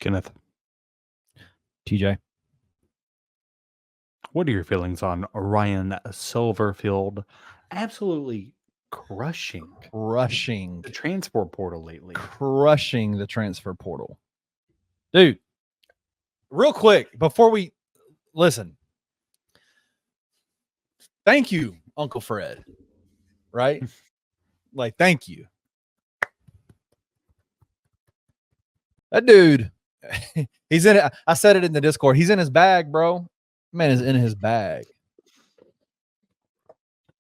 Kenneth, TJ. what are your feelings on Ryan Silverfield absolutely crushing Crushing, the transport portal lately? crushing the transfer portal. Dude, real quick, before we listen, thank you, Uncle Fred. Right? Like, thank you. That dude, he's in it. I said it in the Discord. He's in his bag, bro. Man is in his bag.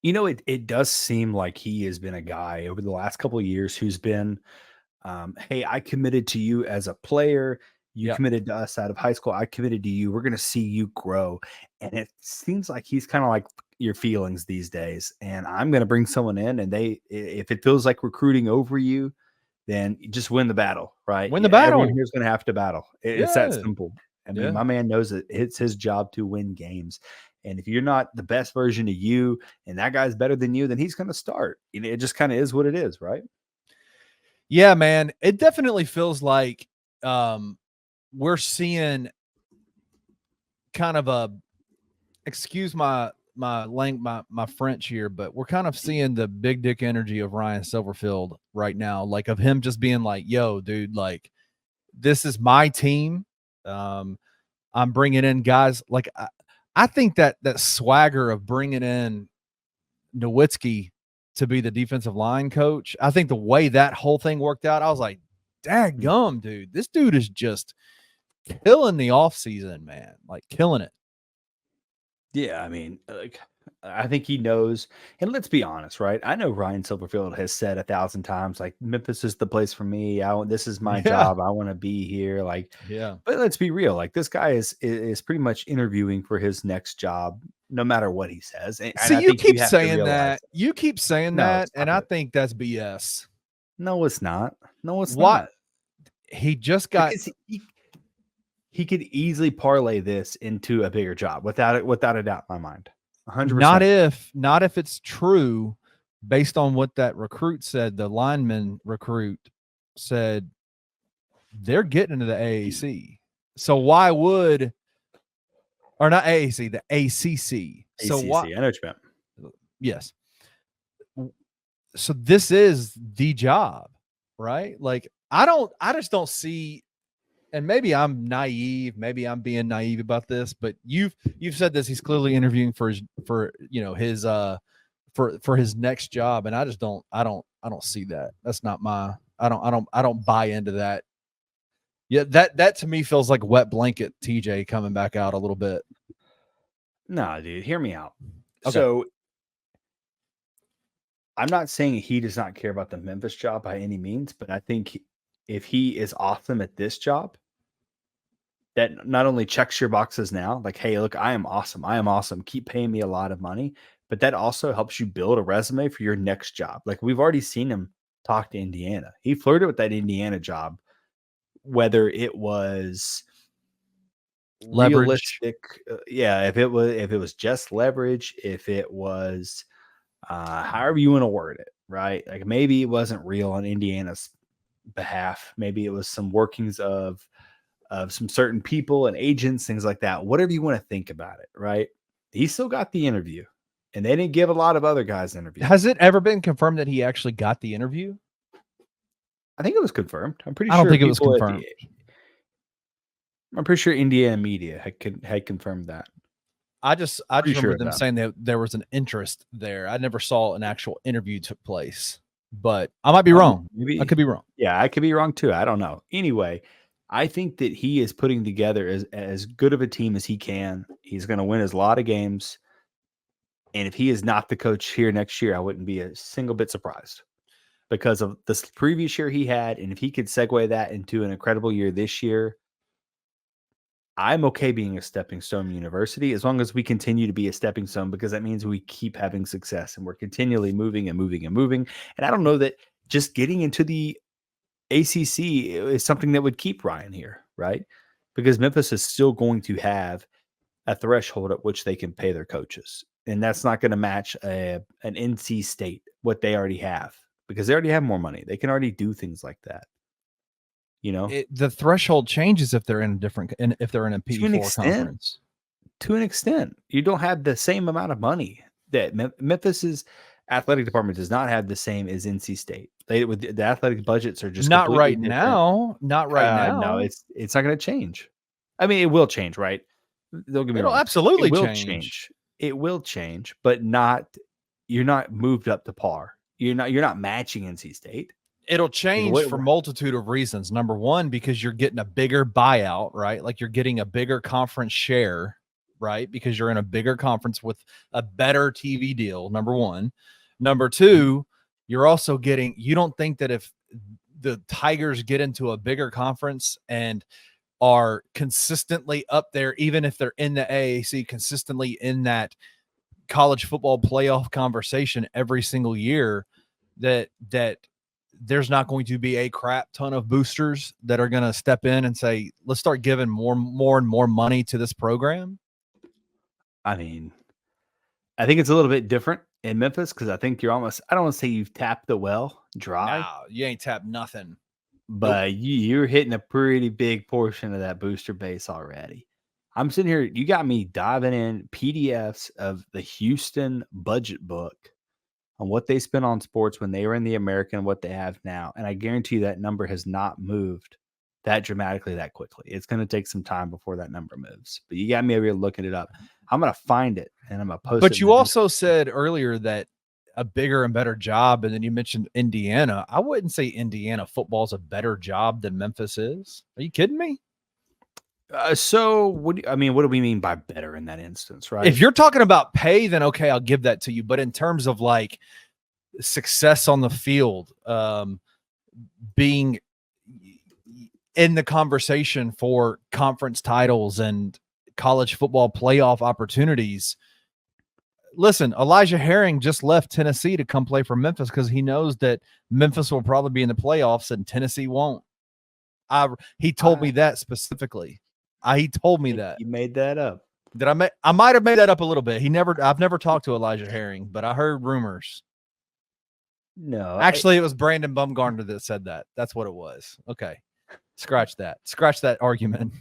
You know, it does seem like he has been a guy over the last couple of years who's been, hey, I committed to you as a player. You Yep. committed to us out of high school. I committed to you. We're going to see you grow. And it seems like he's kind of like your feelings these days. And I'm going to bring someone in, and if it feels like recruiting over you, then you just win the battle, right? Win the Yeah, everyone battle. here's going to have to battle. It's that Yeah. simple. I mean, Yeah. my man knows that it's his job to win games. And if you're not the best version of you and that guy's better than you, then he's going to start. It just kind of is what it is, right? Yeah, man. It definitely feels like we're seeing kind of a excuse my French here, but we're kind of seeing the big dick energy of Ryan Silverfield right now, like of him just being like, "Yo, dude, like this is my team. I'm bringing in guys like I think that swagger of bringing in Nowitzki to be the defensive line coach. I think the way that whole thing worked out, I was like, "Daggum, dude, this dude is just killing the offseason, man, like killing it." Yeah, I mean, like, I think he knows. And let's be honest, right? I know Ryan Silverfield has said 1,000 times, like, Memphis is the place for me. This is my Yeah, job. I want to be here. Like, yeah. but let's be real. Like, this guy is pretty much interviewing for his next job, no matter what he says. And See, I you think you keep have to saying realize that. You keep saying no, that, and stop I it. think that's BS. No, it's not. No, it's What not. he just got Because he could easily parlay this into a bigger job without a doubt in my mind. 100%. not if it's true based on what that recruit said, the lineman recruit said they're getting into the AAC. So why would or not AAC, the ACC. So what ACC, I know what you meant. yes. So this is the job, right? Like I just don't see, and maybe I'm naive, maybe I'm being naive about this, but you've said this. He's clearly interviewing for his for his next job, and I don't see that. That's not my I don't buy into that. Yeah, that to me feels like wet blanket TJ coming back out a little bit. Nah, dude, hear me out. Okay. So I'm not saying he does not care about the Memphis job by any means, but I think if he is awesome at this job, that not only checks your boxes now, like, hey, look, I am awesome. I am awesome. Keep paying me a lot of money. But that also helps you build a resume for your next job. Like, we've already seen him talk to Indiana. He flirted with that Indiana job, whether it was Leverage. realistic. Yeah, if it was just leverage, if it was however you want to word it, right? Like, maybe it wasn't real on Indiana's behalf. Maybe it was some workings of some certain people and agents, things like that. Whatever you want to think about it, right? He still got the interview, and they didn't give a lot of other guys Has interviews. it ever been confirmed that he actually got the interview? I think it was confirmed. I'm pretty I don't sure think it was people at confirmed. the I'm pretty sure Indiana media had confirmed that. I just Pretty sure remember of them that. saying that there was an interest there. I never saw an actual interview took place, but I might be wrong. I Maybe, could be wrong. yeah, I could be wrong too. I don't know. Anyway, I think that he is putting together as good of a team as he can. He's going to win a lot of games, and if he is not the coach here next year, I wouldn't be a single bit surprised because of this previous year he had, and if he could segue that into an incredible year this year, I'm okay being a stepping stone university as long as we continue to be a stepping stone, because that means we keep having success and we're continually moving and moving and moving. And I don't know that just getting into the ACC is something that would keep Ryan here, right? Because Memphis is still going to have a threshold at which they can pay their coaches. And that's not going to match an NC State, what they already have, because they already have more money. They can already do things like that. The threshold changes if they're in a different, if they're in a To an P4 extent. conference. To an extent, you don't have the same amount of money that Memphis's athletic department does not have the same as NC State. With the athletic budgets are just Not completely right different. now. Not right No, now. it's not going to change. I mean, it will change, right? Don't get me It'll wrong. absolutely It will change. change. It will change, but not. You're not moved up to par. You're not matching NC State. It'll change for multitude of reasons. Number one, because you're getting a bigger buyout, right? Like you're getting a bigger conference share, right? Because you're in a bigger conference with a better TV deal. Number one. Number two, you're also getting, you don't think that if the Tigers get into a bigger conference and are consistently up there, even if they're in the AAC, consistently in that college football playoff conversation every single year, that there's not going to be a crap ton of boosters that are going to step in and say, let's start giving more and more money to this program? I mean, I think it's a little bit different in Memphis because I think you're almost, I don't want to say you've tapped the well dry. No, you ain't tapped nothing. But you're hitting a pretty big portion of that booster base already. I'm sitting here, you got me diving in PDFs of the Houston budget book on what they spent on sports when they were in the American and what they have now. And I guarantee you that number has not moved that dramatically that quickly. It's going to take some time before that number moves. But you got me over here looking it up. I'm going to find it and I'm going to post it. But you also said earlier that a bigger and better job, and then you mentioned Indiana. I wouldn't say Indiana football is a better job than Memphis is. Are you kidding me? So what do we mean by better in that instance, right? If you're talking about pay, then okay, I'll give that to you. But in terms of like success on the field, being in the conversation for conference titles and college football playoff opportunities, listen, Elijah Herring just left Tennessee to come play for Memphis because he knows that Memphis will probably be in the playoffs and Tennessee won't. He told me that specifically. He told me that. You made that up. I might have made that up a little bit. I've never talked to Elijah Herring, but I heard rumors. No, actually, it was Brandon Bumgarner that said that. That's what it was. Okay. Scratch that argument.